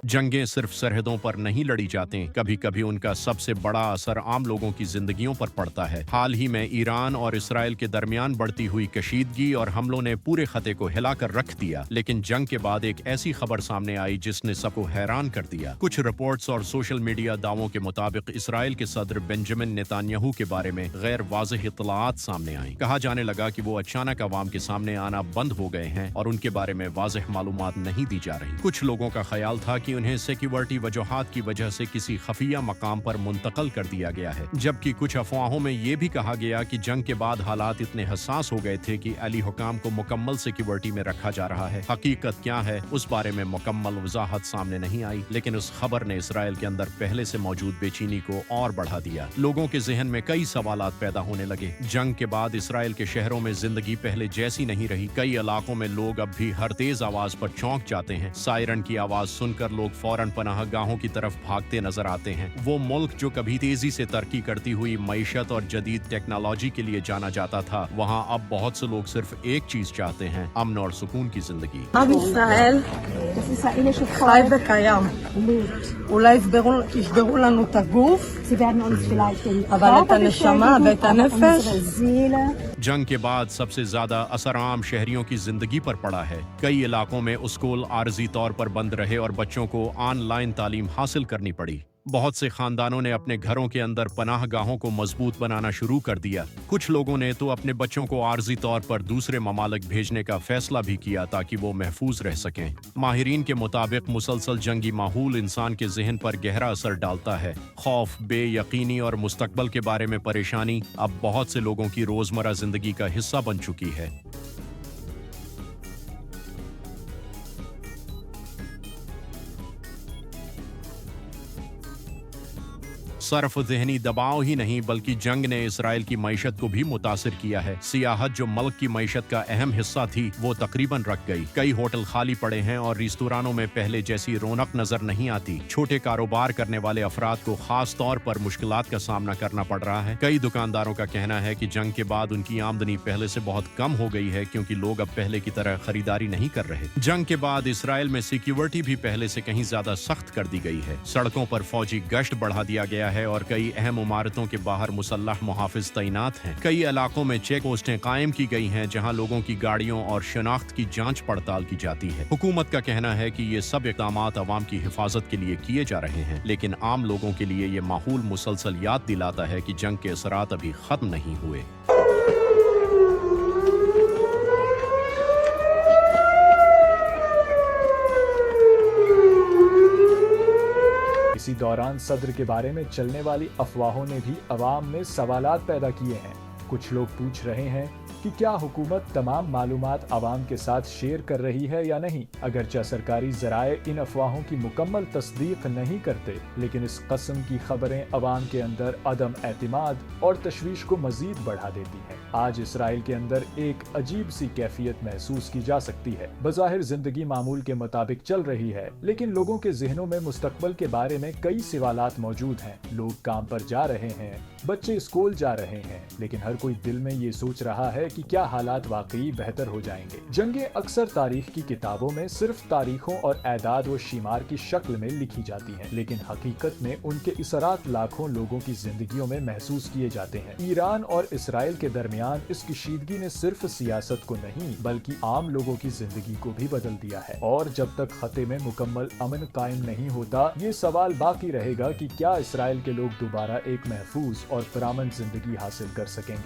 जंगें सिर्फ सरहदों पर नहीं लड़ी जाती, कभी कभी उनका सबसे बड़ा असर आम लोगों की जिंदगियों पर पड़ता है। हाल ही में ईरान और इसराइल के दरमियान बढ़ती हुई कशीदगी और हमलों ने पूरे खते को हिलाकर रख दिया, लेकिन जंग के बाद एक ऐसी खबर सामने आई जिसने सबको हैरान कर दिया। कुछ रिपोर्ट्स और सोशल मीडिया दावों के मुताबिक इसराइल के सदर बेंजामिन नेतन्याहू के बारे में गैर वाज़ेह इत्तलाआत सामने आई। कहा जाने लगा कि वो अचानक अवाम के सामने आना बंद हो गए हैं और उनके बारे में वाज़ेह मालूमात नहीं दी जा रही। कुछ लोगों का ख्याल था कि उन्हें सिक्योरिटी वजूहात की वजह से किसी खफिया मकाम पर मुंतकल कर दिया गया है, जबकि कुछ अफवाहों में ये भी कहा गया कि जंग के बाद हालात इतने हसास हो गए थे कि अली हुकाम को मुकम्मल सिक्योरिटी में रखा जा रहा है। हकीकत क्या है उस बारे में मुकम्मल वजाहत सामने नहीं आई, लेकिन उस खबर ने इसराइल के अंदर पहले से मौजूद बेचैनी को और बढ़ा दिया। लोगों के जहन में कई सवालात पैदा होने लगे। जंग के बाद इसराइल के शहरों में जिंदगी पहले जैसी नहीं रही। कई इलाकों में लोग अब भी हर तेज आवाज पर चौंक जाते हैं। सायरन की आवाज सुनकर लोग फौरन पनाह गाहों की तरफ भागते नजर आते हैं। वो मुल्क जो कभी तेजी से तरक्की करती हुई मईशत और जदीद टेक्नोलॉजी के लिए जाना जाता था, वहाँ अब बहुत से लोग सिर्फ एक चीज चाहते हैं, अमन और सुकून की जिंदगी। עם ישראל חי וקיים. אולי ישברו לנו את הגוף, אבל את הנשמה ואת הנפש. जंग के बाद सबसे ज्यादा असर आम शहरियों की जिंदगी पर पड़ा है। कई इलाकों में स्कूल आर्जी तौर पर बंद रहे और बच्चों को ऑनलाइन तालीम हासिल करनी पड़ी। बहुत से खानदानों ने अपने घरों के अंदर पनाह गाहों को मजबूत बनाना शुरू कर दिया। कुछ लोगों ने तो अपने बच्चों को आर्जी तौर पर दूसरे ममालिक भेजने का फैसला भी किया ताकि वो महफूज रह सकें। माहिरीन के मुताबिक मुसलसल जंगी माहौल इंसान के जहन पर गहरा असर डालता है। खौफ, बेयकीनी और मुस्तकबल के बारे में परेशानी अब बहुत से लोगों की रोजमर्रा जिंदगी का हिस्सा बन चुकी है। सर्फ ज़हनी दबाव ही नहीं बल्कि जंग ने इसराइल की मईशत को भी मुतासिर किया है। सियाहत जो मुल्क की मईशत का अहम हिस्सा थी वो तकरीबन रख गई। कई होटल खाली पड़े हैं और रेस्तोरानों में पहले जैसी रौनक नजर नहीं आती। छोटे कारोबार करने वाले अफराद को खास तौर पर मुश्किलात का सामना करना पड़ रहा है। कई दुकानदारों का कहना है कि जंग के बाद उनकी आमदनी पहले से बहुत कम हो गई है, क्योंकि लोग अब पहले की तरह खरीदारी नहीं कर रहे। जंग के बाद इसराइल में सिक्योरिटी भी पहले से कहीं ज्यादा सख्त कर दी गई है। सड़कों पर फौजी गश्त बढ़ा दिया गया है और कई अहम इमारतों के बाहर मुसल्लह मुहाफिज तैनात हैं। कई इलाकों में चेक पोस्टें कायम की गई हैं जहां लोगों की गाड़ियों और शनाख्त की जांच पड़ताल की जाती है। हुकूमत का कहना है कि ये सब इक़दामात अवाम की हिफाजत के लिए किए जा रहे हैं, लेकिन आम लोगों के लिए ये माहौल मुसलसल याद दिलाता है कि जंग के असरात अभी खत्म नहीं हुए। इसी दौरान सदर के बारे में चलने वाली अफवाहों ने भी अवाम में सवालात पैदा किए हैं। कुछ लोग पूछ रहे हैं कि क्या हुकूमत तमाम मालूमात अवाम के साथ शेयर कर रही है या नहीं। अगरचे सरकारी ज़राए इन अफवाहों की मुकम्मल तस्दीक नहीं करते, लेकिन इस कस्म की खबरें अवाम के अंदर अदम एतमाद और तशवीश को मजीद बढ़ा देती हैं। आज इसराइल के अंदर एक अजीब सी कैफियत महसूस की जा सकती है। बज़ाहिर जिंदगी मामूल के मुताबिक चल रही है, लेकिन लोगों के जहनों में मुस्तकबल के बारे में कई सवालात मौजूद हैं। लोग काम पर जा रहे हैं, बच्चे स्कूल जा रहे हैं, लेकिन हर कोई दिल में ये सोच रहा है कि क्या हालात वाकई बेहतर हो जाएंगे। जंगें अक्सर तारीख की किताबों में सिर्फ तारीखों और एदाद व शुमार की शक्ल में लिखी जाती हैं, लेकिन हकीकत में उनके असरात लाखों लोगों की जिंदगियों में महसूस किए जाते हैं। ईरान और इसराइल के दरमियान इस कशीदगी ने सिर्फ सियासत को नहीं बल्कि आम लोगों की जिंदगी को भी बदल दिया है, और जब तक खते में मुकम्मल अमन कायम नहीं होता, ये सवाल बाकी रहेगा कि क्या इसराइल के लोग दोबारा एक महफूज और पुरअमन जिंदगी हासिल कर सकेंगे।